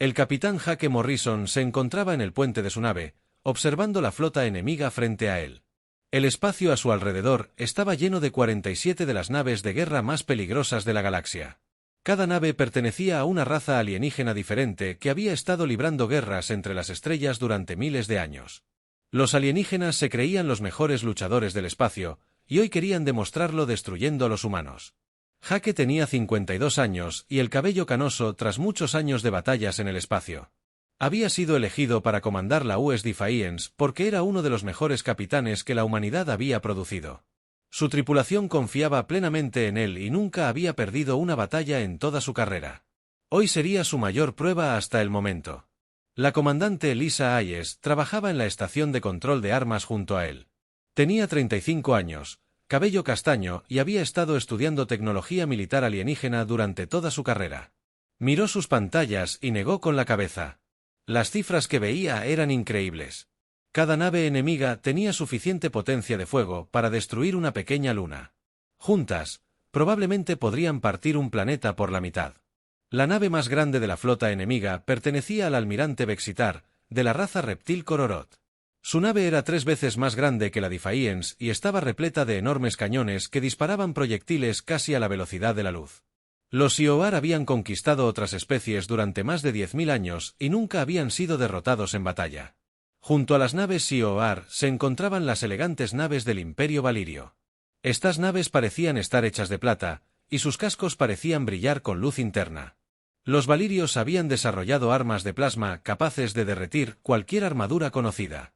El capitán Jake Morrison se encontraba en el puente de su nave, observando la flota enemiga frente a él. El espacio a su alrededor estaba lleno de 47 de las naves de guerra más peligrosas de la galaxia. Cada nave pertenecía a una raza alienígena diferente que había estado librando guerras entre las estrellas durante miles de años. Los alienígenas se creían los mejores luchadores del espacio, y hoy querían demostrarlo destruyendo a los humanos. Jake tenía 52 años y el cabello canoso tras muchos años de batallas en el espacio. Había sido elegido para comandar la US Defiance porque era uno de los mejores capitanes que la humanidad había producido. Su tripulación confiaba plenamente en él y nunca había perdido una batalla en toda su carrera. Hoy sería su mayor prueba hasta el momento. La comandante Lisa Hayes trabajaba en la estación de control de armas junto a él. Tenía 35 años, cabello castaño y había estado estudiando tecnología militar alienígena durante toda su carrera. Miró sus pantallas y negó con la cabeza. Las cifras que veía eran increíbles. Cada nave enemiga tenía suficiente potencia de fuego para destruir una pequeña luna. Juntas, probablemente podrían partir un planeta por la mitad. La nave más grande de la flota enemiga pertenecía al almirante Bexitar, de la raza reptil Kororot. Su nave era 3 veces más grande que la Defiance y estaba repleta de enormes cañones que disparaban proyectiles casi a la velocidad de la luz. Los Sioar habían conquistado otras especies durante más de 10.000 años y nunca habían sido derrotados en batalla. Junto a las naves Sioar se encontraban las elegantes naves del Imperio Valirio. Estas naves parecían estar hechas de plata, y sus cascos parecían brillar con luz interna. Los valirios habían desarrollado armas de plasma capaces de derretir cualquier armadura conocida.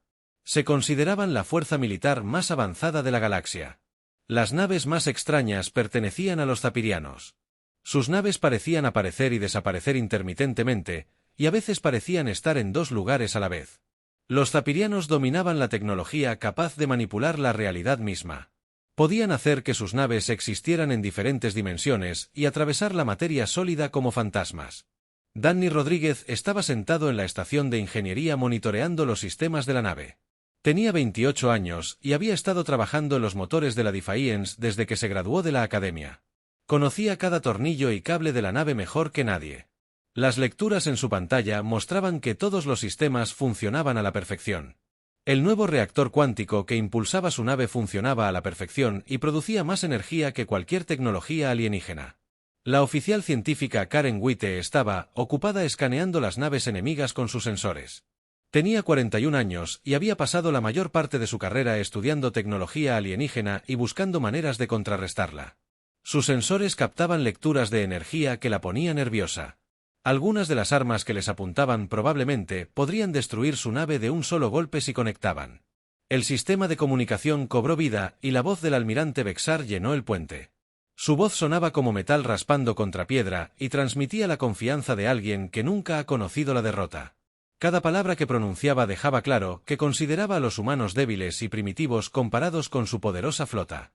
Se consideraban la fuerza militar más avanzada de la galaxia. Las naves más extrañas pertenecían a los zapirianos. Sus naves parecían aparecer y desaparecer intermitentemente, y a veces parecían estar en 2 lugares a la vez. Los zapirianos dominaban la tecnología capaz de manipular la realidad misma. Podían hacer que sus naves existieran en diferentes dimensiones y atravesar la materia sólida como fantasmas. Danny Rodríguez estaba sentado en la estación de ingeniería monitoreando los sistemas de la nave. Tenía 28 años y había estado trabajando en los motores de la Defiance desde que se graduó de la academia. Conocía cada tornillo y cable de la nave mejor que nadie. Las lecturas en su pantalla mostraban que todos los sistemas funcionaban a la perfección. El nuevo reactor cuántico que impulsaba su nave funcionaba a la perfección y producía más energía que cualquier tecnología alienígena. La oficial científica Karen Witte estaba ocupada escaneando las naves enemigas con sus sensores. Tenía 41 años y había pasado la mayor parte de su carrera estudiando tecnología alienígena y buscando maneras de contrarrestarla. Sus sensores captaban lecturas de energía que la ponía nerviosa. Algunas de las armas que les apuntaban probablemente podrían destruir su nave de un solo golpe si conectaban. El sistema de comunicación cobró vida y la voz del almirante Bexar llenó el puente. Su voz sonaba como metal raspando contra piedra y transmitía la confianza de alguien que nunca ha conocido la derrota. Cada palabra que pronunciaba dejaba claro que consideraba a los humanos débiles y primitivos comparados con su poderosa flota.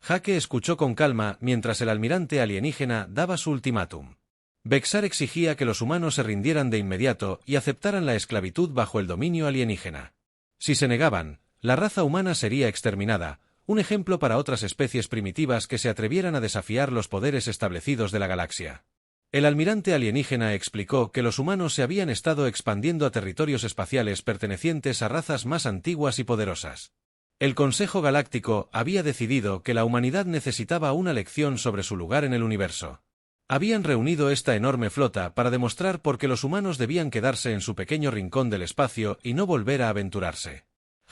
Jake escuchó con calma mientras el almirante alienígena daba su ultimátum. Bexar exigía que los humanos se rindieran de inmediato y aceptaran la esclavitud bajo el dominio alienígena. Si se negaban, la raza humana sería exterminada, un ejemplo para otras especies primitivas que se atrevieran a desafiar los poderes establecidos de la galaxia. El almirante alienígena explicó que los humanos se habían estado expandiendo a territorios espaciales pertenecientes a razas más antiguas y poderosas. El Consejo Galáctico había decidido que la humanidad necesitaba una lección sobre su lugar en el universo. Habían reunido esta enorme flota para demostrar por qué los humanos debían quedarse en su pequeño rincón del espacio y no volver a aventurarse.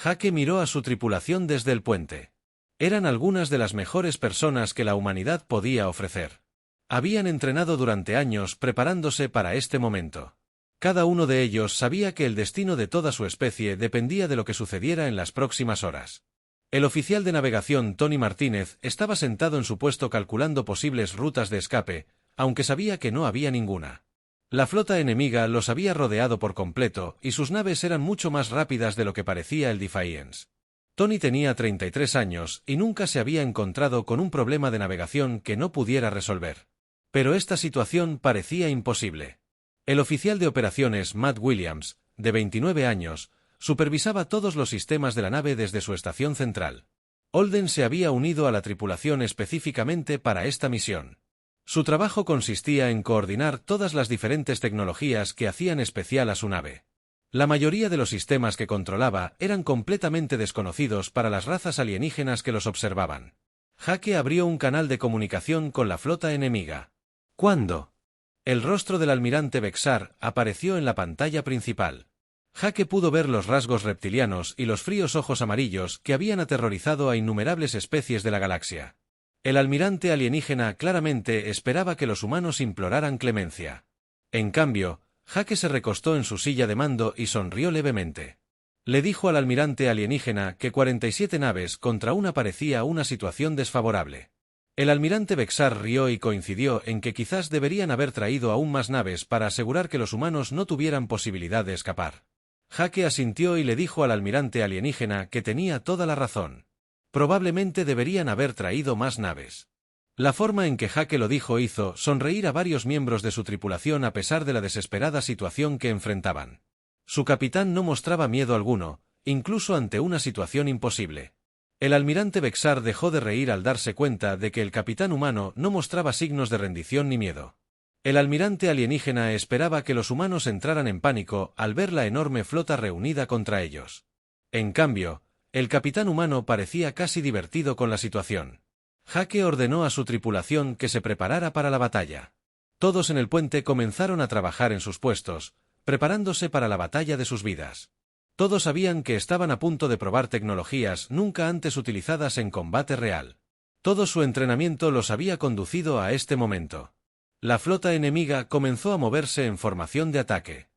Jake miró a su tripulación desde el puente. Eran algunas de las mejores personas que la humanidad podía ofrecer. Habían entrenado durante años preparándose para este momento. Cada uno de ellos sabía que el destino de toda su especie dependía de lo que sucediera en las próximas horas. El oficial de navegación Tony Martínez estaba sentado en su puesto calculando posibles rutas de escape, aunque sabía que no había ninguna. La flota enemiga los había rodeado por completo y sus naves eran mucho más rápidas de lo que parecía el Defiance. Tony tenía 33 años y nunca se había encontrado con un problema de navegación que no pudiera resolver. Pero esta situación parecía imposible. El oficial de operaciones Matt Williams, de 29 años, supervisaba todos los sistemas de la nave desde su estación central. Holden se había unido a la tripulación específicamente para esta misión. Su trabajo consistía en coordinar todas las diferentes tecnologías que hacían especial a su nave. La mayoría de los sistemas que controlaba eran completamente desconocidos para las razas alienígenas que los observaban. Jake abrió un canal de comunicación con la flota enemiga. ¿Cuándo? El rostro del almirante Bexar apareció en la pantalla principal. Jake pudo ver los rasgos reptilianos y los fríos ojos amarillos que habían aterrorizado a innumerables especies de la galaxia. El almirante alienígena claramente esperaba que los humanos imploraran clemencia. En cambio, Jake se recostó en su silla de mando y sonrió levemente. Le dijo al almirante alienígena que 47 naves contra una parecía una situación desfavorable. El almirante Bexar rió y coincidió en que quizás deberían haber traído aún más naves para asegurar que los humanos no tuvieran posibilidad de escapar. Jake asintió y le dijo al almirante alienígena que tenía toda la razón. Probablemente deberían haber traído más naves. La forma en que Jake lo dijo hizo sonreír a varios miembros de su tripulación a pesar de la desesperada situación que enfrentaban. Su capitán no mostraba miedo alguno, incluso ante una situación imposible. El almirante Bexar dejó de reír al darse cuenta de que el capitán humano no mostraba signos de rendición ni miedo. El almirante alienígena esperaba que los humanos entraran en pánico al ver la enorme flota reunida contra ellos. En cambio, el capitán humano parecía casi divertido con la situación. Jake ordenó a su tripulación que se preparara para la batalla. Todos en el puente comenzaron a trabajar en sus puestos, preparándose para la batalla de sus vidas. Todos sabían que estaban a punto de probar tecnologías nunca antes utilizadas en combate real. Todo su entrenamiento los había conducido a este momento. La flota enemiga comenzó a moverse en formación de ataque.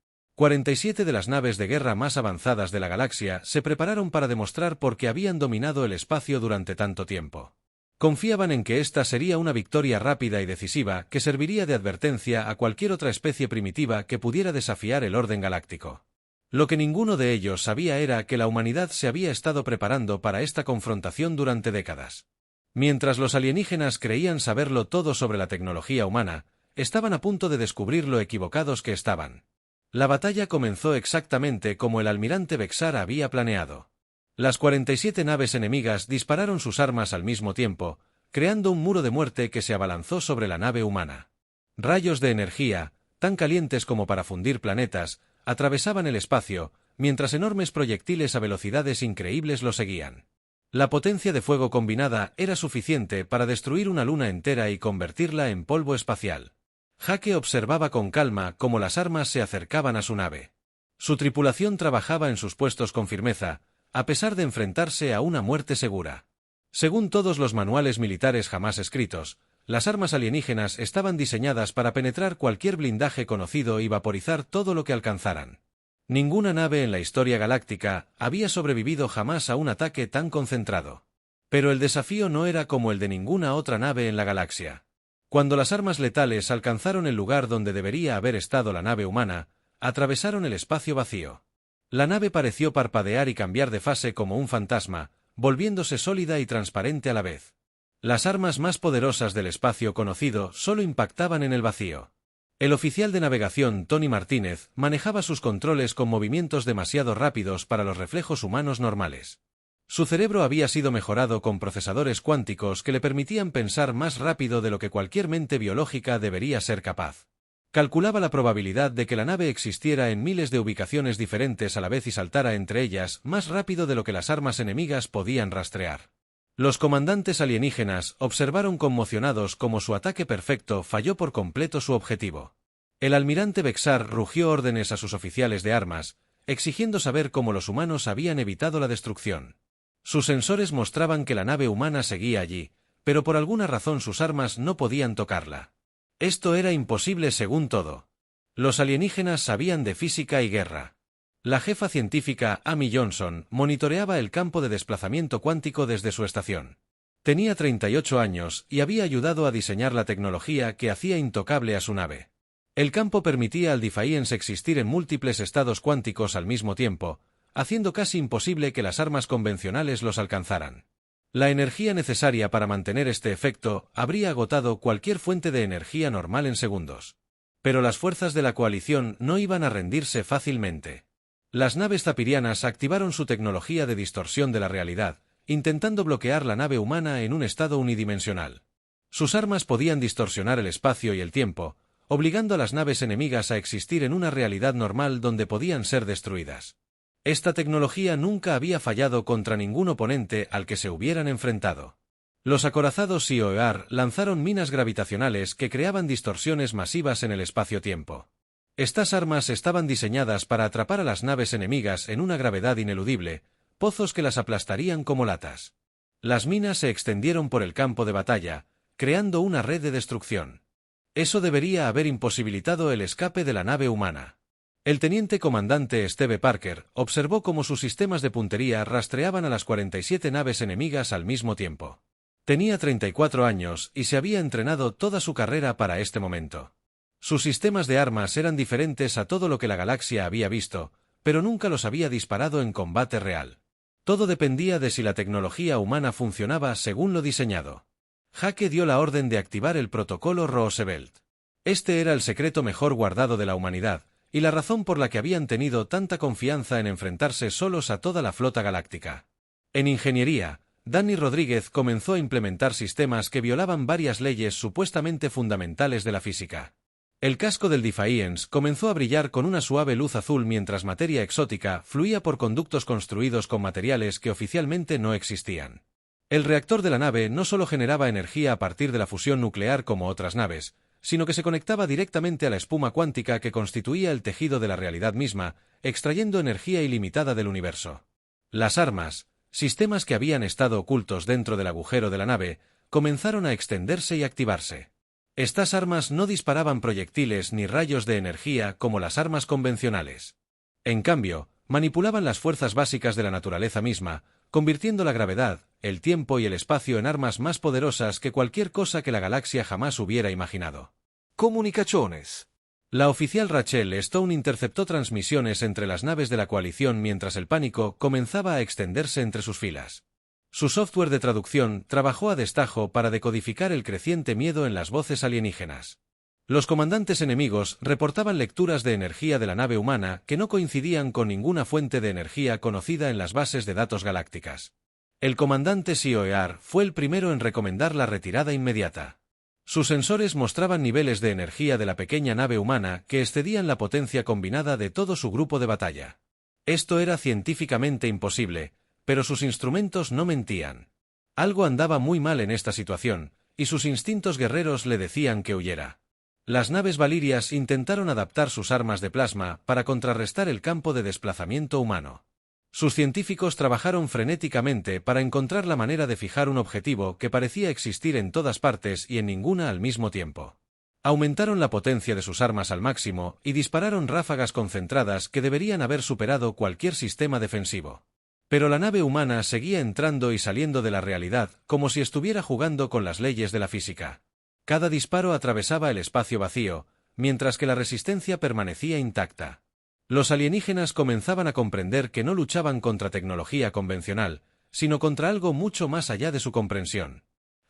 47 de las naves de guerra más avanzadas de la galaxia se prepararon para demostrar por qué habían dominado el espacio durante tanto tiempo. Confiaban en que esta sería una victoria rápida y decisiva que serviría de advertencia a cualquier otra especie primitiva que pudiera desafiar el orden galáctico. Lo que ninguno de ellos sabía era que la humanidad se había estado preparando para esta confrontación durante décadas. Mientras los alienígenas creían saberlo todo sobre la tecnología humana, estaban a punto de descubrir lo equivocados que estaban. La batalla comenzó exactamente como el almirante Bexar había planeado. Las 47 naves enemigas dispararon sus armas al mismo tiempo, creando un muro de muerte que se abalanzó sobre la nave humana. Rayos de energía, tan calientes como para fundir planetas, atravesaban el espacio, mientras enormes proyectiles a velocidades increíbles lo seguían. La potencia de fuego combinada era suficiente para destruir una luna entera y convertirla en polvo espacial. Jake observaba con calma cómo las armas se acercaban a su nave. Su tripulación trabajaba en sus puestos con firmeza, a pesar de enfrentarse a una muerte segura. Según todos los manuales militares jamás escritos, las armas alienígenas estaban diseñadas para penetrar cualquier blindaje conocido y vaporizar todo lo que alcanzaran. Ninguna nave en la historia galáctica había sobrevivido jamás a un ataque tan concentrado. Pero el desafío no era como el de ninguna otra nave en la galaxia. Cuando las armas letales alcanzaron el lugar donde debería haber estado la nave humana, atravesaron el espacio vacío. La nave pareció parpadear y cambiar de fase como un fantasma, volviéndose sólida y transparente a la vez. Las armas más poderosas del espacio conocido solo impactaban en el vacío. El oficial de navegación Tony Martínez manejaba sus controles con movimientos demasiado rápidos para los reflejos humanos normales. Su cerebro había sido mejorado con procesadores cuánticos que le permitían pensar más rápido de lo que cualquier mente biológica debería ser capaz. Calculaba la probabilidad de que la nave existiera en miles de ubicaciones diferentes a la vez y saltara entre ellas más rápido de lo que las armas enemigas podían rastrear. Los comandantes alienígenas observaron conmocionados cómo su ataque perfecto falló por completo su objetivo. El almirante Bexar rugió órdenes a sus oficiales de armas, exigiendo saber cómo los humanos habían evitado la destrucción. Sus sensores mostraban que la nave humana seguía allí, pero por alguna razón sus armas no podían tocarla. Esto era imposible según todo. Los alienígenas sabían de física y guerra. La jefa científica Amy Johnson monitoreaba el campo de desplazamiento cuántico desde su estación. Tenía 38 años y había ayudado a diseñar la tecnología que hacía intocable a su nave. El campo permitía al Defiance existir en múltiples estados cuánticos al mismo tiempo, haciendo casi imposible que las armas convencionales los alcanzaran. La energía necesaria para mantener este efecto habría agotado cualquier fuente de energía normal en segundos. Pero las fuerzas de la coalición no iban a rendirse fácilmente. Las naves zapirianas activaron su tecnología de distorsión de la realidad, intentando bloquear la nave humana en un estado unidimensional. Sus armas podían distorsionar el espacio y el tiempo, obligando a las naves enemigas a existir en una realidad normal donde podían ser destruidas. Esta tecnología nunca había fallado contra ningún oponente al que se hubieran enfrentado. Los acorazados IOER lanzaron minas gravitacionales que creaban distorsiones masivas en el espacio-tiempo. Estas armas estaban diseñadas para atrapar a las naves enemigas en una gravedad ineludible, pozos que las aplastarían como latas. Las minas se extendieron por el campo de batalla, creando una red de destrucción. Eso debería haber imposibilitado el escape de la nave humana. El teniente comandante Steve Parker observó cómo sus sistemas de puntería rastreaban a las 47 naves enemigas al mismo tiempo. Tenía 34 años y se había entrenado toda su carrera para este momento. Sus sistemas de armas eran diferentes a todo lo que la galaxia había visto, pero nunca los había disparado en combate real. Todo dependía de si la tecnología humana funcionaba según lo diseñado. Hake dio la orden de activar el protocolo Roosevelt. Este era el secreto mejor guardado de la humanidad, y la razón por la que habían tenido tanta confianza en enfrentarse solos a toda la flota galáctica. En ingeniería, Danny Rodríguez comenzó a implementar sistemas que violaban varias leyes supuestamente fundamentales de la física. El casco del Defiance comenzó a brillar con una suave luz azul mientras materia exótica fluía por conductos construidos con materiales que oficialmente no existían. El reactor de la nave no solo generaba energía a partir de la fusión nuclear como otras naves, sino que se conectaba directamente a la espuma cuántica que constituía el tejido de la realidad misma, extrayendo energía ilimitada del universo. Las armas, sistemas que habían estado ocultos dentro del agujero de la nave, comenzaron a extenderse y activarse. Estas armas no disparaban proyectiles ni rayos de energía como las armas convencionales. En cambio, manipulaban las fuerzas básicas de la naturaleza misma, convirtiendo la gravedad, el tiempo y el espacio en armas más poderosas que cualquier cosa que la galaxia jamás hubiera imaginado. Comunicaciones. La oficial Rachel Stone interceptó transmisiones entre las naves de la coalición mientras el pánico comenzaba a extenderse entre sus filas. Su software de traducción trabajó a destajo para decodificar el creciente miedo en las voces alienígenas. Los comandantes enemigos reportaban lecturas de energía de la nave humana que no coincidían con ninguna fuente de energía conocida en las bases de datos galácticas. El comandante IOER fue el primero en recomendar la retirada inmediata. Sus sensores mostraban niveles de energía de la pequeña nave humana que excedían la potencia combinada de todo su grupo de batalla. Esto era científicamente imposible, pero sus instrumentos no mentían. Algo andaba muy mal en esta situación, y sus instintos guerreros le decían que huyera. Las naves valirias intentaron adaptar sus armas de plasma para contrarrestar el campo de desplazamiento humano. Sus científicos trabajaron frenéticamente para encontrar la manera de fijar un objetivo que parecía existir en todas partes y en ninguna al mismo tiempo. Aumentaron la potencia de sus armas al máximo y dispararon ráfagas concentradas que deberían haber superado cualquier sistema defensivo. Pero la nave humana seguía entrando y saliendo de la realidad como si estuviera jugando con las leyes de la física. Cada disparo atravesaba el espacio vacío, mientras que la resistencia permanecía intacta. Los alienígenas comenzaban a comprender que no luchaban contra tecnología convencional, sino contra algo mucho más allá de su comprensión.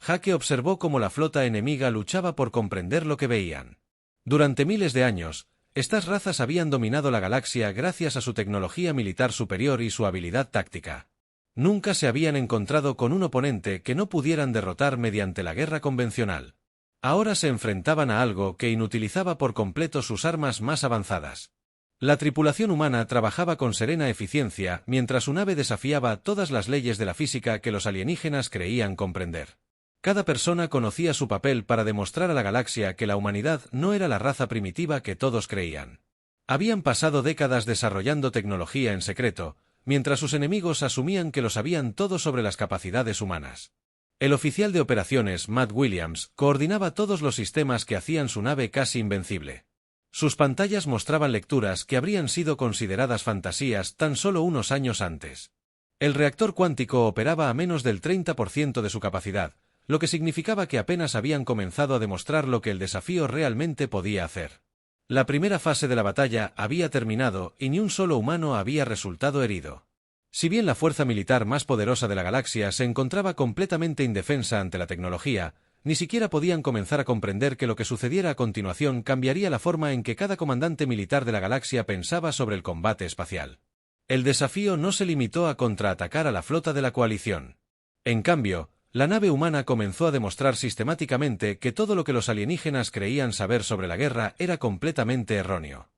Hake observó cómo la flota enemiga luchaba por comprender lo que veían. Durante miles de años, estas razas habían dominado la galaxia gracias a su tecnología militar superior y su habilidad táctica. Nunca se habían encontrado con un oponente que no pudieran derrotar mediante la guerra convencional. Ahora se enfrentaban a algo que inutilizaba por completo sus armas más avanzadas. La tripulación humana trabajaba con serena eficiencia mientras su nave desafiaba todas las leyes de la física que los alienígenas creían comprender. Cada persona conocía su papel para demostrar a la galaxia que la humanidad no era la raza primitiva que todos creían. Habían pasado décadas desarrollando tecnología en secreto, mientras sus enemigos asumían que lo sabían todo sobre las capacidades humanas. El oficial de operaciones, Matt Williams, coordinaba todos los sistemas que hacían su nave casi invencible. Sus pantallas mostraban lecturas que habrían sido consideradas fantasías tan solo unos años antes. El reactor cuántico operaba a menos del 30% de su capacidad, lo que significaba que apenas habían comenzado a demostrar lo que el desafío realmente podía hacer. La primera fase de la batalla había terminado y ni un solo humano había resultado herido. Si bien la fuerza militar más poderosa de la galaxia se encontraba completamente indefensa ante la tecnología, ni siquiera podían comenzar a comprender que lo que sucediera a continuación cambiaría la forma en que cada comandante militar de la galaxia pensaba sobre el combate espacial. El desafío no se limitó a contraatacar a la flota de la coalición. En cambio, la nave humana comenzó a demostrar sistemáticamente que todo lo que los alienígenas creían saber sobre la guerra era completamente erróneo.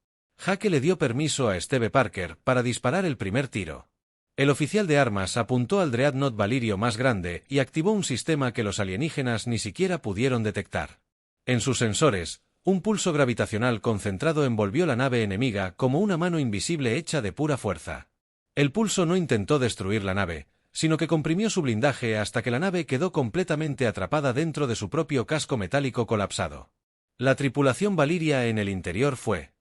Jake le dio permiso a Steve Parker para disparar el primer tiro. El oficial de armas apuntó al Dreadnought Valirio más grande y activó un sistema que los alienígenas ni siquiera pudieron detectar. En sus sensores, un pulso gravitacional concentrado envolvió la nave enemiga como una mano invisible hecha de pura fuerza. El pulso no intentó destruir la nave, sino que comprimió su blindaje hasta que la nave quedó completamente atrapada dentro de su propio casco metálico colapsado. La tripulación valiria en el interior fue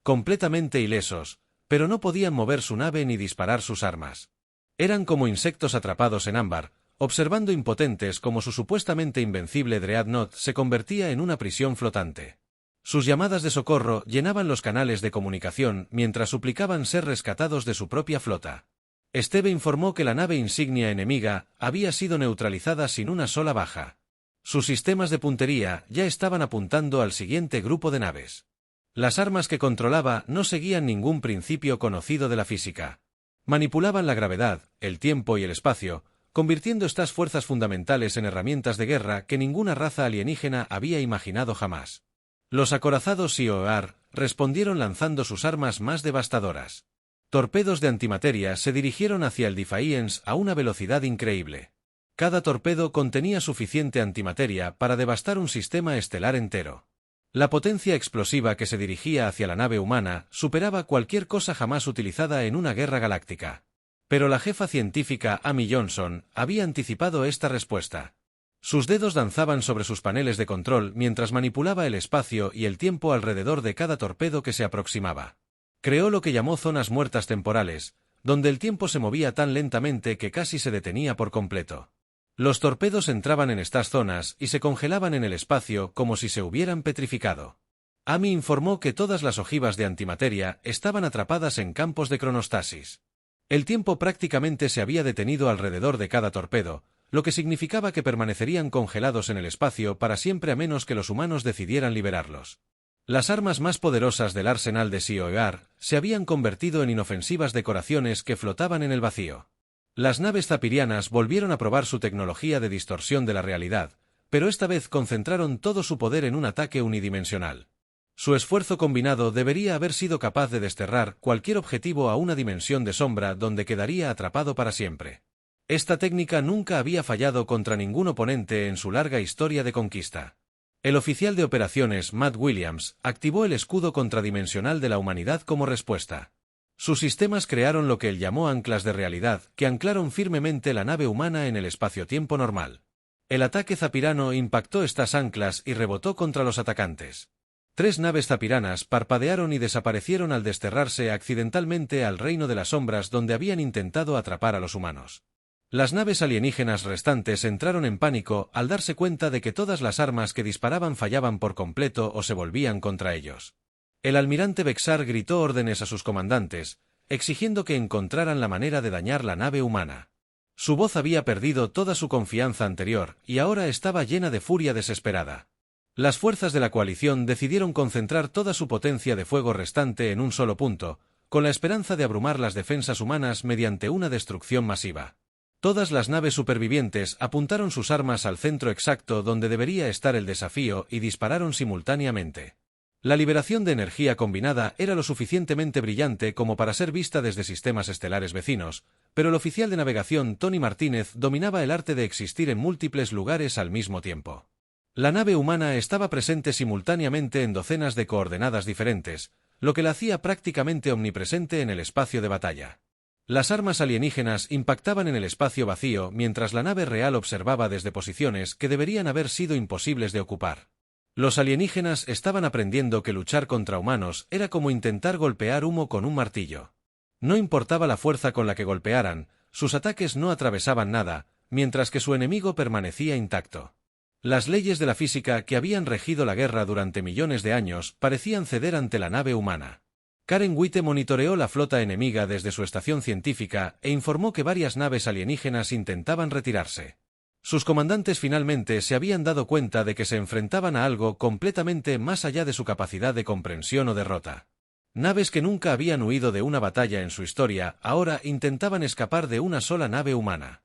completamente ilesos, pero no podían mover su nave ni disparar sus armas. Eran como insectos atrapados en ámbar, observando impotentes como su supuestamente invencible Dreadnought se convertía en una prisión flotante. Sus llamadas de socorro llenaban los canales de comunicación mientras suplicaban ser rescatados de su propia flota. Steve informó que la nave insignia enemiga había sido neutralizada sin una sola baja. Sus sistemas de puntería ya estaban apuntando al siguiente grupo de naves. Las armas que controlaba no seguían ningún principio conocido de la física. Manipulaban la gravedad, el tiempo y el espacio, convirtiendo estas fuerzas fundamentales en herramientas de guerra que ninguna raza alienígena había imaginado jamás. Los acorazados CIOEAR respondieron lanzando sus armas más devastadoras. Torpedos de antimateria se dirigieron hacia el Defiance a una velocidad increíble. Cada torpedo contenía suficiente antimateria para devastar un sistema estelar entero. La potencia explosiva que se dirigía hacia la nave humana superaba cualquier cosa jamás utilizada en una guerra galáctica. Pero la jefa científica Amy Johnson había anticipado esta respuesta. Sus dedos danzaban sobre sus paneles de control mientras manipulaba el espacio y el tiempo alrededor de cada torpedo que se aproximaba. Creó lo que llamó zonas muertas temporales, donde el tiempo se movía tan lentamente que casi se detenía por completo. Los torpedos entraban en estas zonas y se congelaban en el espacio como si se hubieran petrificado. Amy informó que todas las ojivas de antimateria estaban atrapadas en campos de cronostasis. El tiempo prácticamente se había detenido alrededor de cada torpedo, lo que significaba que permanecerían congelados en el espacio para siempre a menos que los humanos decidieran liberarlos. Las armas más poderosas del arsenal de CIOEAR se habían convertido en inofensivas decoraciones que flotaban en el vacío. Las naves zapirianas volvieron a probar su tecnología de distorsión de la realidad, pero esta vez concentraron todo su poder en un ataque unidimensional. Su esfuerzo combinado debería haber sido capaz de desterrar cualquier objetivo a una dimensión de sombra donde quedaría atrapado para siempre. Esta técnica nunca había fallado contra ningún oponente en su larga historia de conquista. El oficial de operaciones Matt Williams activó el escudo contradimensional de la humanidad como respuesta. Sus sistemas crearon lo que él llamó anclas de realidad, que anclaron firmemente la nave humana en el espacio-tiempo normal. El ataque zapirano impactó estas anclas y rebotó contra los atacantes. 3 naves zapiranas parpadearon y desaparecieron al desterrarse accidentalmente al reino de las sombras donde habían intentado atrapar a los humanos. Las naves alienígenas restantes entraron en pánico al darse cuenta de que todas las armas que disparaban fallaban por completo o se volvían contra ellos. El almirante Bexar gritó órdenes a sus comandantes, exigiendo que encontraran la manera de dañar la nave humana. Su voz había perdido toda su confianza anterior y ahora estaba llena de furia desesperada. Las fuerzas de la coalición decidieron concentrar toda su potencia de fuego restante en un solo punto, con la esperanza de abrumar las defensas humanas mediante una destrucción masiva. Todas las naves supervivientes apuntaron sus armas al centro exacto donde debería estar el desafío y dispararon simultáneamente. La liberación de energía combinada era lo suficientemente brillante como para ser vista desde sistemas estelares vecinos, pero el oficial de navegación Tony Martínez dominaba el arte de existir en múltiples lugares al mismo tiempo. La nave humana estaba presente simultáneamente en docenas de coordenadas diferentes, lo que la hacía prácticamente omnipresente en el espacio de batalla. Las armas alienígenas impactaban en el espacio vacío mientras la nave real observaba desde posiciones que deberían haber sido imposibles de ocupar. Los alienígenas estaban aprendiendo que luchar contra humanos era como intentar golpear humo con un martillo. No importaba la fuerza con la que golpearan, sus ataques no atravesaban nada, mientras que su enemigo permanecía intacto. Las leyes de la física que habían regido la guerra durante millones de años parecían ceder ante la nave humana. Karen Witte monitoreó la flota enemiga desde su estación científica e informó que varias naves alienígenas intentaban retirarse. Sus comandantes finalmente se habían dado cuenta de que se enfrentaban a algo completamente más allá de su capacidad de comprensión o derrota. Naves que nunca habían huido de una batalla en su historia ahora intentaban escapar de una sola nave humana.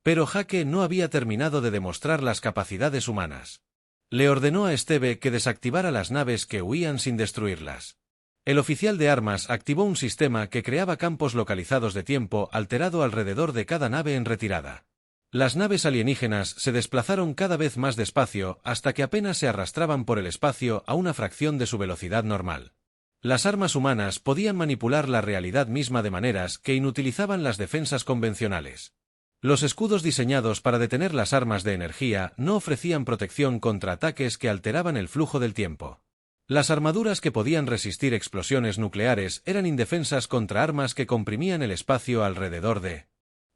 Pero Jake no había terminado de demostrar las capacidades humanas. Le ordenó a Esteve que desactivara las naves que huían sin destruirlas. El oficial de armas activó un sistema que creaba campos localizados de tiempo alterado alrededor de cada nave en retirada. Las naves alienígenas se desplazaron cada vez más despacio hasta que apenas se arrastraban por el espacio a una fracción de su velocidad normal. Las armas humanas podían manipular la realidad misma de maneras que inutilizaban las defensas convencionales. Los escudos diseñados para detener las armas de energía no ofrecían protección contra ataques que alteraban el flujo del tiempo. Las armaduras que podían resistir explosiones nucleares eran indefensas contra armas que comprimían el espacio alrededor de.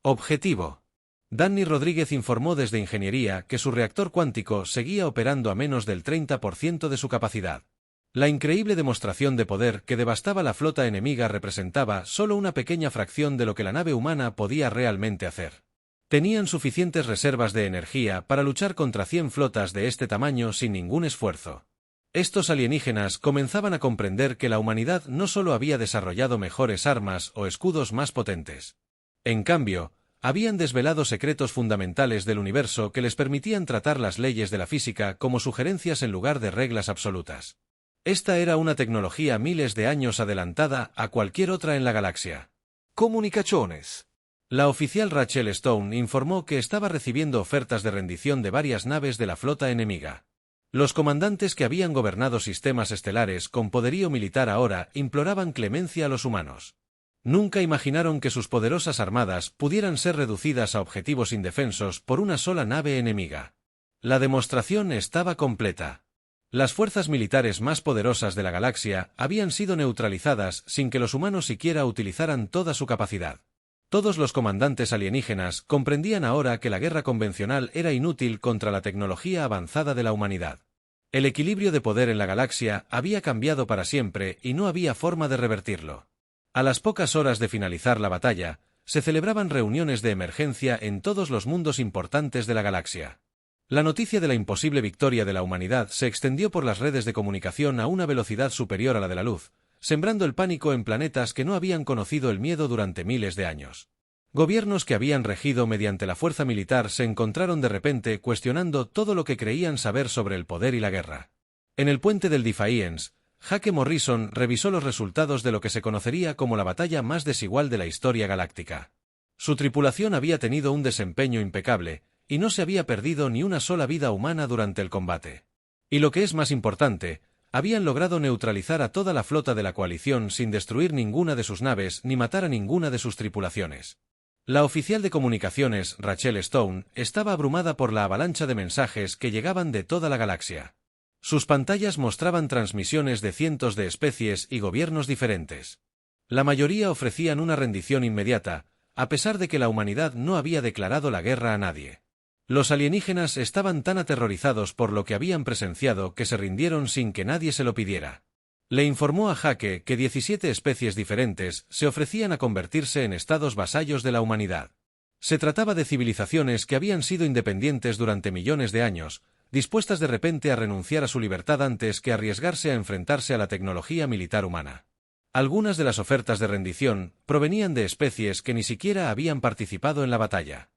Objetivo. Danny Rodríguez informó desde Ingeniería que su reactor cuántico seguía operando a menos del 30% de su capacidad. La increíble demostración de poder que devastaba la flota enemiga representaba solo una pequeña fracción de lo que la nave humana podía realmente hacer. Tenían suficientes reservas de energía para luchar contra 100 flotas de este tamaño sin ningún esfuerzo. Estos alienígenas comenzaban a comprender que la humanidad no solo había desarrollado mejores armas o escudos más potentes. En cambio, habían desvelado secretos fundamentales del universo que les permitían tratar las leyes de la física como sugerencias en lugar de reglas absolutas. Esta era una tecnología miles de años adelantada a cualquier otra en la galaxia. Comunicaciones. La oficial Rachel Stone informó que estaba recibiendo ofertas de rendición de varias naves de la flota enemiga. Los comandantes que habían gobernado sistemas estelares con poderío militar ahora imploraban clemencia a los humanos. Nunca imaginaron que sus poderosas armadas pudieran ser reducidas a objetivos indefensos por una sola nave enemiga. La demostración estaba completa. Las fuerzas militares más poderosas de la galaxia habían sido neutralizadas sin que los humanos siquiera utilizaran toda su capacidad. Todos los comandantes alienígenas comprendían ahora que la guerra convencional era inútil contra la tecnología avanzada de la humanidad. El equilibrio de poder en la galaxia había cambiado para siempre y no había forma de revertirlo. A las pocas horas de finalizar la batalla, se celebraban reuniones de emergencia en todos los mundos importantes de la galaxia. La noticia de la imposible victoria de la humanidad se extendió por las redes de comunicación a una velocidad superior a la de la luz, sembrando el pánico en planetas que no habían conocido el miedo durante miles de años. Gobiernos que habían regido mediante la fuerza militar se encontraron de repente cuestionando todo lo que creían saber sobre el poder y la guerra. En el puente del Defiance, Jake Morrison revisó los resultados de lo que se conocería como la batalla más desigual de la historia galáctica. Su tripulación había tenido un desempeño impecable, y no se había perdido ni una sola vida humana durante el combate. Y lo que es más importante, habían logrado neutralizar a toda la flota de la coalición sin destruir ninguna de sus naves ni matar a ninguna de sus tripulaciones. La oficial de comunicaciones, Rachel Stone, estaba abrumada por la avalancha de mensajes que llegaban de toda la galaxia. Sus pantallas mostraban transmisiones de cientos de especies y gobiernos diferentes. La mayoría ofrecían una rendición inmediata, a pesar de que la humanidad no había declarado la guerra a nadie. Los alienígenas estaban tan aterrorizados por lo que habían presenciado que se rindieron sin que nadie se lo pidiera. Le informó a Jake que 17 especies diferentes se ofrecían a convertirse en estados vasallos de la humanidad. Se trataba de civilizaciones que habían sido independientes durante millones de años, dispuestas de repente a renunciar a su libertad antes que arriesgarse a enfrentarse a la tecnología militar humana. Algunas de las ofertas de rendición provenían de especies que ni siquiera habían participado en la batalla.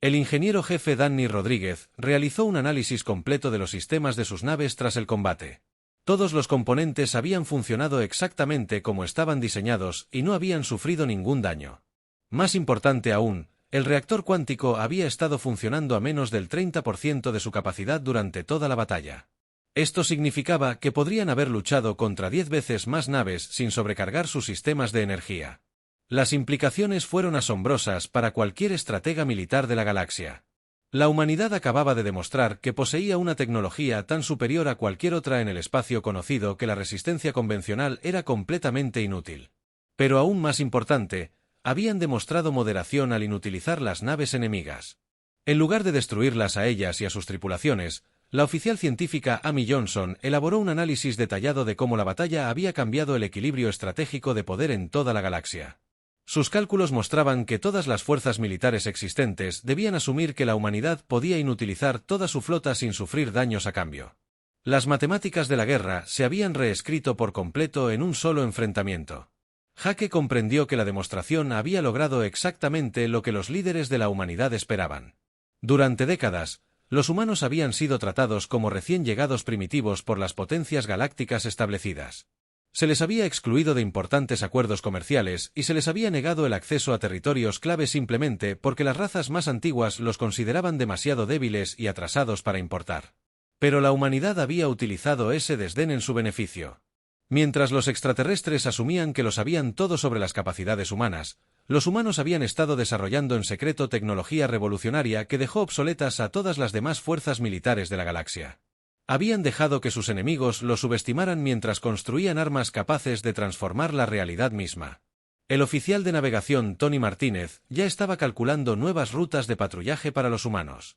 El ingeniero jefe Danny Rodríguez realizó un análisis completo de los sistemas de sus naves tras el combate. Todos los componentes habían funcionado exactamente como estaban diseñados y no habían sufrido ningún daño. Más importante aún, el reactor cuántico había estado funcionando a menos del 30% de su capacidad durante toda la batalla. Esto significaba que podrían haber luchado contra 10 veces más naves sin sobrecargar sus sistemas de energía. Las implicaciones fueron asombrosas para cualquier estratega militar de la galaxia. La humanidad acababa de demostrar que poseía una tecnología tan superior a cualquier otra en el espacio conocido que la resistencia convencional era completamente inútil. Pero aún más importante, habían demostrado moderación al inutilizar las naves enemigas. En lugar de destruirlas a ellas y a sus tripulaciones, la oficial científica Amy Johnson elaboró un análisis detallado de cómo la batalla había cambiado el equilibrio estratégico de poder en toda la galaxia. Sus cálculos mostraban que todas las fuerzas militares existentes debían asumir que la humanidad podía inutilizar toda su flota sin sufrir daños a cambio. Las matemáticas de la guerra se habían reescrito por completo en un solo enfrentamiento. Jake comprendió que la demostración había logrado exactamente lo que los líderes de la humanidad esperaban. Durante décadas, los humanos habían sido tratados como recién llegados primitivos por las potencias galácticas establecidas. Se les había excluido de importantes acuerdos comerciales y se les había negado el acceso a territorios clave simplemente porque las razas más antiguas los consideraban demasiado débiles y atrasados para importar. Pero la humanidad había utilizado ese desdén en su beneficio. Mientras los extraterrestres asumían que lo sabían todo sobre las capacidades humanas, los humanos habían estado desarrollando en secreto tecnología revolucionaria que dejó obsoletas a todas las demás fuerzas militares de la galaxia. Habían dejado que sus enemigos los subestimaran mientras construían armas capaces de transformar la realidad misma. El oficial de navegación Tony Martínez ya estaba calculando nuevas rutas de patrullaje para los humanos.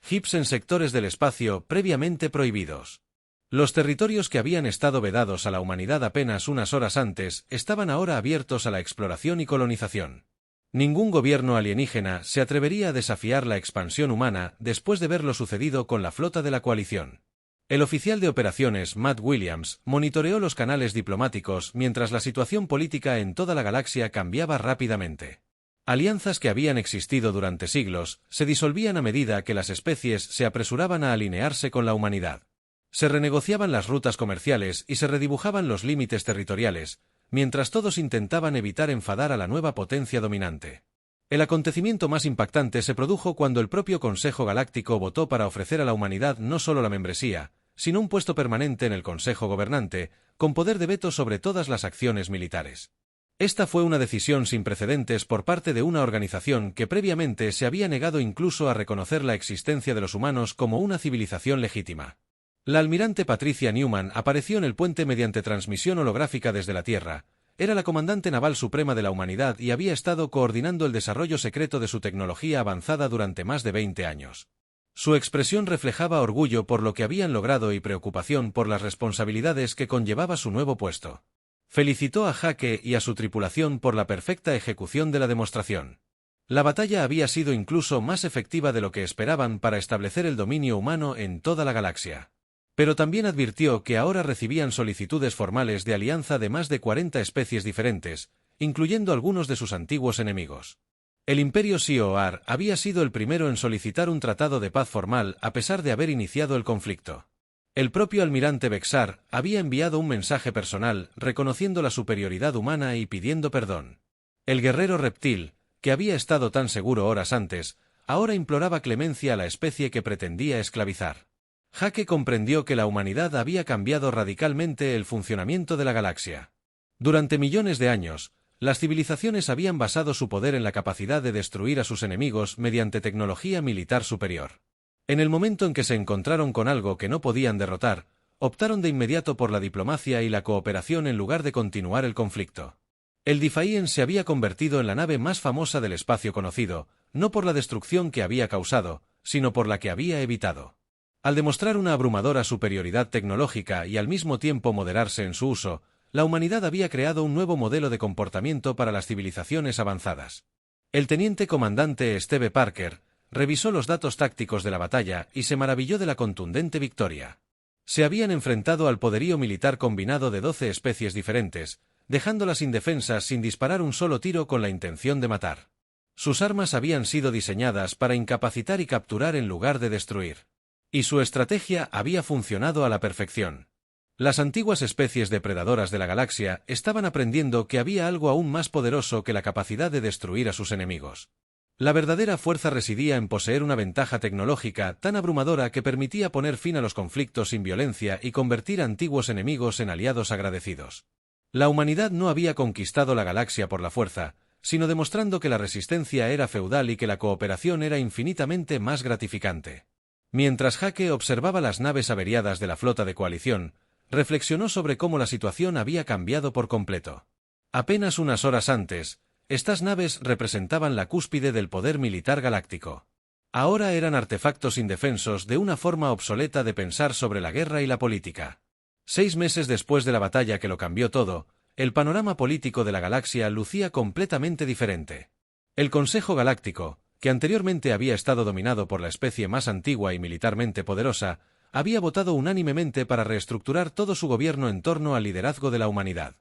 Hips en sectores del espacio previamente prohibidos. Los territorios que habían estado vedados a la humanidad apenas unas horas antes estaban ahora abiertos a la exploración y colonización. Ningún gobierno alienígena se atrevería a desafiar la expansión humana después de ver lo sucedido con la flota de la coalición. El oficial de operaciones Matt Williams monitoreó los canales diplomáticos mientras la situación política en toda la galaxia cambiaba rápidamente. Alianzas que habían existido durante siglos se disolvían a medida que las especies se apresuraban a alinearse con la humanidad. Se renegociaban las rutas comerciales y se redibujaban los límites territoriales, mientras todos intentaban evitar enfadar a la nueva potencia dominante. El acontecimiento más impactante se produjo cuando el propio Consejo Galáctico votó para ofrecer a la humanidad no solo la membresía, sino un puesto permanente en el Consejo Gobernante, con poder de veto sobre todas las acciones militares. Esta fue una decisión sin precedentes por parte de una organización que previamente se había negado incluso a reconocer la existencia de los humanos como una civilización legítima. La almirante Patricia Newman apareció en el puente mediante transmisión holográfica desde la Tierra. Era la comandante naval suprema de la humanidad y había estado coordinando el desarrollo secreto de su tecnología avanzada durante más de 20 años. Su expresión reflejaba orgullo por lo que habían logrado y preocupación por las responsabilidades que conllevaba su nuevo puesto. Felicitó a Jake y a su tripulación por la perfecta ejecución de la demostración. La batalla había sido incluso más efectiva de lo que esperaban para establecer el dominio humano en toda la galaxia. Pero también advirtió que ahora recibían solicitudes formales de alianza de más de 40 especies diferentes, incluyendo algunos de sus antiguos enemigos. El Imperio COR había sido el primero en solicitar un tratado de paz formal a pesar de haber iniciado el conflicto. El propio almirante Bexar había enviado un mensaje personal reconociendo la superioridad humana y pidiendo perdón. El guerrero reptil, que había estado tan seguro horas antes, ahora imploraba clemencia a la especie que pretendía esclavizar. Jake comprendió que la humanidad había cambiado radicalmente el funcionamiento de la galaxia. Durante millones de años, las civilizaciones habían basado su poder en la capacidad de destruir a sus enemigos mediante tecnología militar superior. En el momento en que se encontraron con algo que no podían derrotar, optaron de inmediato por la diplomacia y la cooperación en lugar de continuar el conflicto. El Defiant se había convertido en la nave más famosa del espacio conocido, no por la destrucción que había causado, sino por la que había evitado. Al demostrar una abrumadora superioridad tecnológica y al mismo tiempo moderarse en su uso, la humanidad había creado un nuevo modelo de comportamiento para las civilizaciones avanzadas. El teniente comandante Steve Parker revisó los datos tácticos de la batalla y se maravilló de la contundente victoria. Se habían enfrentado al poderío militar combinado de 12 especies diferentes, dejándolas indefensas sin disparar un solo tiro con la intención de matar. Sus armas habían sido diseñadas para incapacitar y capturar en lugar de destruir. Y su estrategia había funcionado a la perfección. Las antiguas especies depredadoras de la galaxia estaban aprendiendo que había algo aún más poderoso que la capacidad de destruir a sus enemigos. La verdadera fuerza residía en poseer una ventaja tecnológica tan abrumadora que permitía poner fin a los conflictos sin violencia y convertir a antiguos enemigos en aliados agradecidos. La humanidad no había conquistado la galaxia por la fuerza, sino demostrando que la resistencia era feudal y que la cooperación era infinitamente más gratificante. Mientras Jake observaba las naves averiadas de la flota de coalición, reflexionó sobre cómo la situación había cambiado por completo. Apenas unas horas antes, estas naves representaban la cúspide del poder militar galáctico. Ahora eran artefactos indefensos de una forma obsoleta de pensar sobre la guerra y la política. 6 meses después de la batalla que lo cambió todo, el panorama político de la galaxia lucía completamente diferente. El Consejo Galáctico, que anteriormente había estado dominado por la especie más antigua y militarmente poderosa, había votado unánimemente para reestructurar todo su gobierno en torno al liderazgo de la humanidad.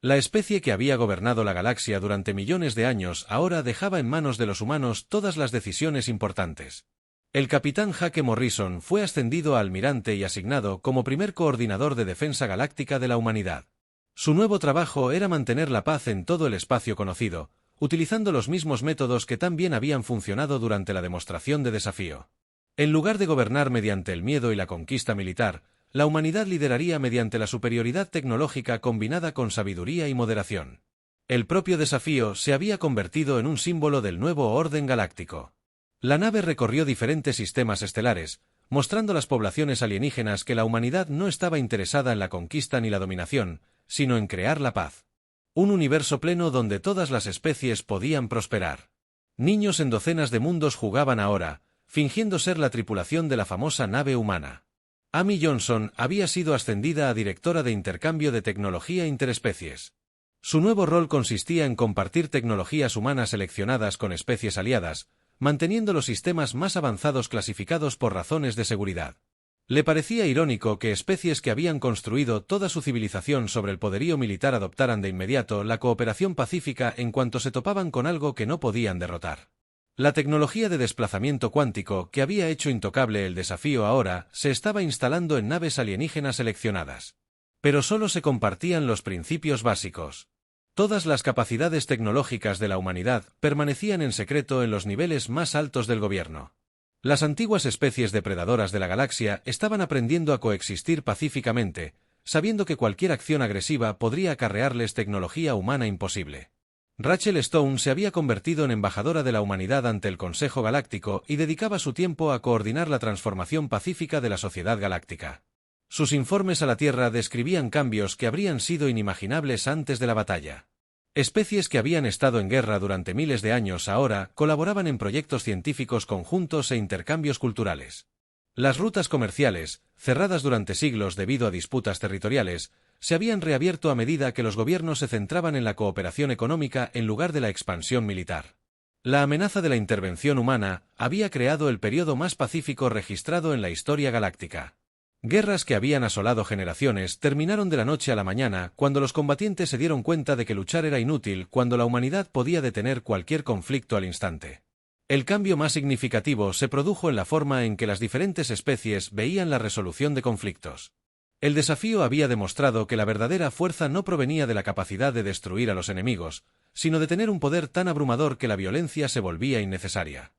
La especie que había gobernado la galaxia durante millones de años ahora dejaba en manos de los humanos todas las decisiones importantes. El capitán Jake Morrison fue ascendido a almirante y asignado como primer coordinador de defensa galáctica de la humanidad. Su nuevo trabajo era mantener la paz en todo el espacio conocido, utilizando los mismos métodos que tan bien habían funcionado durante la demostración de desafío. En lugar de gobernar mediante el miedo y la conquista militar, la humanidad lideraría mediante la superioridad tecnológica combinada con sabiduría y moderación. El propio desafío se había convertido en un símbolo del nuevo orden galáctico. La nave recorrió diferentes sistemas estelares, mostrando a las poblaciones alienígenas que la humanidad no estaba interesada en la conquista ni la dominación, sino en crear la paz. Un universo pleno donde todas las especies podían prosperar. Niños en docenas de mundos jugaban ahora, fingiendo ser la tripulación de la famosa nave humana. Amy Johnson había sido ascendida a directora de intercambio de tecnología interespecies. Su nuevo rol consistía en compartir tecnologías humanas seleccionadas con especies aliadas, manteniendo los sistemas más avanzados clasificados por razones de seguridad. Le parecía irónico que especies que habían construido toda su civilización sobre el poderío militar adoptaran de inmediato la cooperación pacífica en cuanto se topaban con algo que no podían derrotar. La tecnología de desplazamiento cuántico que había hecho intocable el desafío ahora se estaba instalando en naves alienígenas seleccionadas. Pero solo se compartían los principios básicos. Todas las capacidades tecnológicas de la humanidad permanecían en secreto en los niveles más altos del gobierno. Las antiguas especies depredadoras de la galaxia estaban aprendiendo a coexistir pacíficamente, sabiendo que cualquier acción agresiva podría acarrearles tecnología humana imposible. Rachel Stone se había convertido en embajadora de la humanidad ante el Consejo Galáctico y dedicaba su tiempo a coordinar la transformación pacífica de la sociedad galáctica. Sus informes a la Tierra describían cambios que habrían sido inimaginables antes de la batalla. Especies que habían estado en guerra durante miles de años ahora colaboraban en proyectos científicos conjuntos e intercambios culturales. Las rutas comerciales, cerradas durante siglos debido a disputas territoriales, se habían reabierto a medida que los gobiernos se centraban en la cooperación económica en lugar de la expansión militar. La amenaza de la intervención humana había creado el periodo más pacífico registrado en la historia galáctica. Guerras que habían asolado generaciones terminaron de la noche a la mañana cuando los combatientes se dieron cuenta de que luchar era inútil cuando la humanidad podía detener cualquier conflicto al instante. El cambio más significativo se produjo en la forma en que las diferentes especies veían la resolución de conflictos. El desafío había demostrado que la verdadera fuerza no provenía de la capacidad de destruir a los enemigos, sino de tener un poder tan abrumador que la violencia se volvía innecesaria.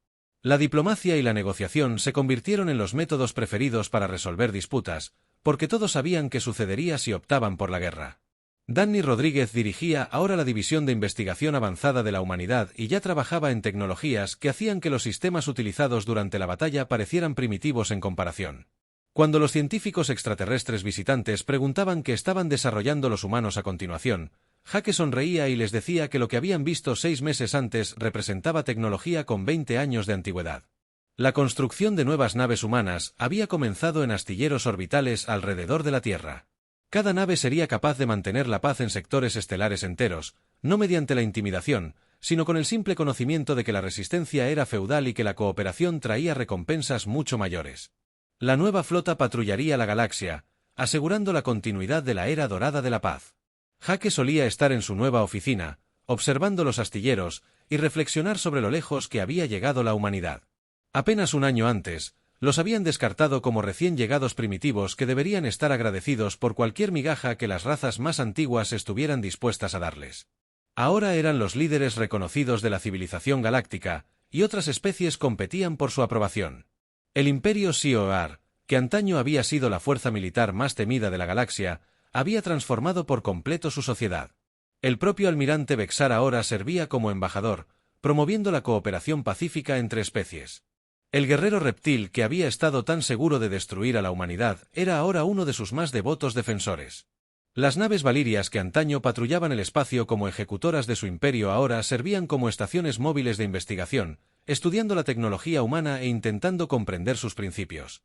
La diplomacia y la negociación se convirtieron en los métodos preferidos para resolver disputas, porque todos sabían qué sucedería si optaban por la guerra. Danny Rodríguez dirigía ahora la División de Investigación Avanzada de la Humanidad y ya trabajaba en tecnologías que hacían que los sistemas utilizados durante la batalla parecieran primitivos en comparación. Cuando los científicos extraterrestres visitantes preguntaban qué estaban desarrollando los humanos a continuación, Jake sonreía y les decía que lo que habían visto 6 meses antes representaba tecnología con 20 años de antigüedad. La construcción de nuevas naves humanas había comenzado en astilleros orbitales alrededor de la Tierra. Cada nave sería capaz de mantener la paz en sectores estelares enteros, no mediante la intimidación, sino con el simple conocimiento de que la resistencia era feudal y que la cooperación traía recompensas mucho mayores. La nueva flota patrullaría la galaxia, asegurando la continuidad de la era dorada de la paz. Jake solía estar en su nueva oficina, observando los astilleros y reflexionar sobre lo lejos que había llegado la humanidad. Apenas un año antes, los habían descartado como recién llegados primitivos que deberían estar agradecidos por cualquier migaja que las razas más antiguas estuvieran dispuestas a darles. Ahora eran los líderes reconocidos de la civilización galáctica, y otras especies competían por su aprobación. El Imperio Sioar, que antaño había sido la fuerza militar más temida de la galaxia, había transformado por completo su sociedad. El propio almirante Vexar ahora servía como embajador, promoviendo la cooperación pacífica entre especies. El guerrero reptil que había estado tan seguro de destruir a la humanidad era ahora uno de sus más devotos defensores. Las naves valirias que antaño patrullaban el espacio como ejecutoras de su imperio ahora servían como estaciones móviles de investigación, estudiando la tecnología humana e intentando comprender sus principios.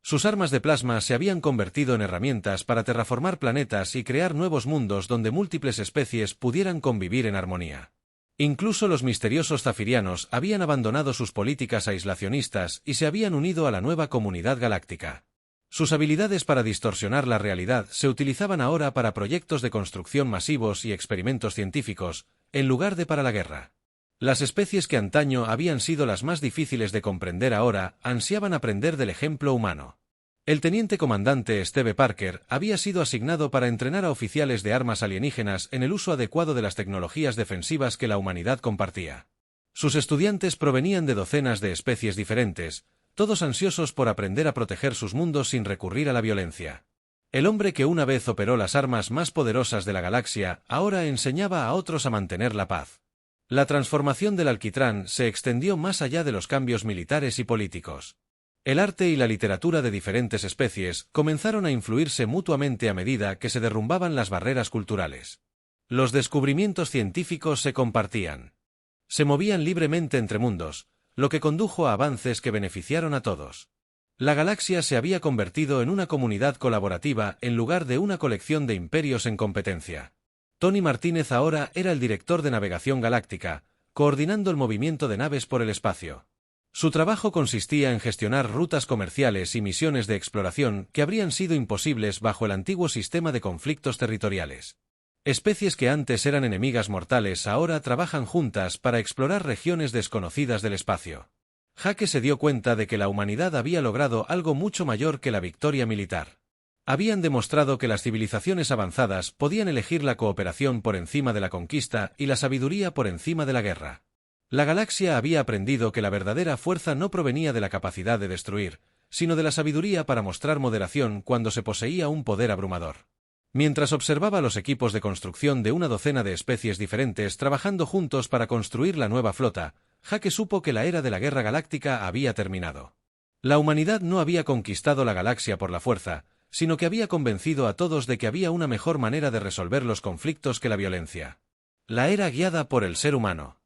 Sus armas de plasma se habían convertido en herramientas para terraformar planetas y crear nuevos mundos donde múltiples especies pudieran convivir en armonía. Incluso los misteriosos zafirianos habían abandonado sus políticas aislacionistas y se habían unido a la nueva comunidad galáctica. Sus habilidades para distorsionar la realidad se utilizaban ahora para proyectos de construcción masivos y experimentos científicos, en lugar de para la guerra. Las especies que antaño habían sido las más difíciles de comprender ahora ansiaban aprender del ejemplo humano. El teniente comandante Steve Parker había sido asignado para entrenar a oficiales de armas alienígenas en el uso adecuado de las tecnologías defensivas que la humanidad compartía. Sus estudiantes provenían de docenas de especies diferentes, todos ansiosos por aprender a proteger sus mundos sin recurrir a la violencia. El hombre que una vez operó las armas más poderosas de la galaxia ahora enseñaba a otros a mantener la paz. La transformación del alquitrán se extendió más allá de los cambios militares y políticos. El arte y la literatura de diferentes especies comenzaron a influirse mutuamente a medida que se derrumbaban las barreras culturales. Los descubrimientos científicos se compartían. Se movían libremente entre mundos, lo que condujo a avances que beneficiaron a todos. La galaxia se había convertido en una comunidad colaborativa en lugar de una colección de imperios en competencia. Tony Martínez ahora era el director de navegación galáctica, coordinando el movimiento de naves por el espacio. Su trabajo consistía en gestionar rutas comerciales y misiones de exploración que habrían sido imposibles bajo el antiguo sistema de conflictos territoriales. Especies que antes eran enemigas mortales ahora trabajan juntas para explorar regiones desconocidas del espacio. Jake se dio cuenta de que la humanidad había logrado algo mucho mayor que la victoria militar. Habían demostrado que las civilizaciones avanzadas podían elegir la cooperación por encima de la conquista y la sabiduría por encima de la guerra. La galaxia había aprendido que la verdadera fuerza no provenía de la capacidad de destruir, sino de la sabiduría para mostrar moderación cuando se poseía un poder abrumador. Mientras observaba los equipos de construcción de una docena de especies diferentes trabajando juntos para construir la nueva flota, Jake supo que la era de la guerra galáctica había terminado. La humanidad no había conquistado la galaxia por la fuerza, sino que había convencido a todos de que había una mejor manera de resolver los conflictos que la violencia. La era guiada por el ser humano.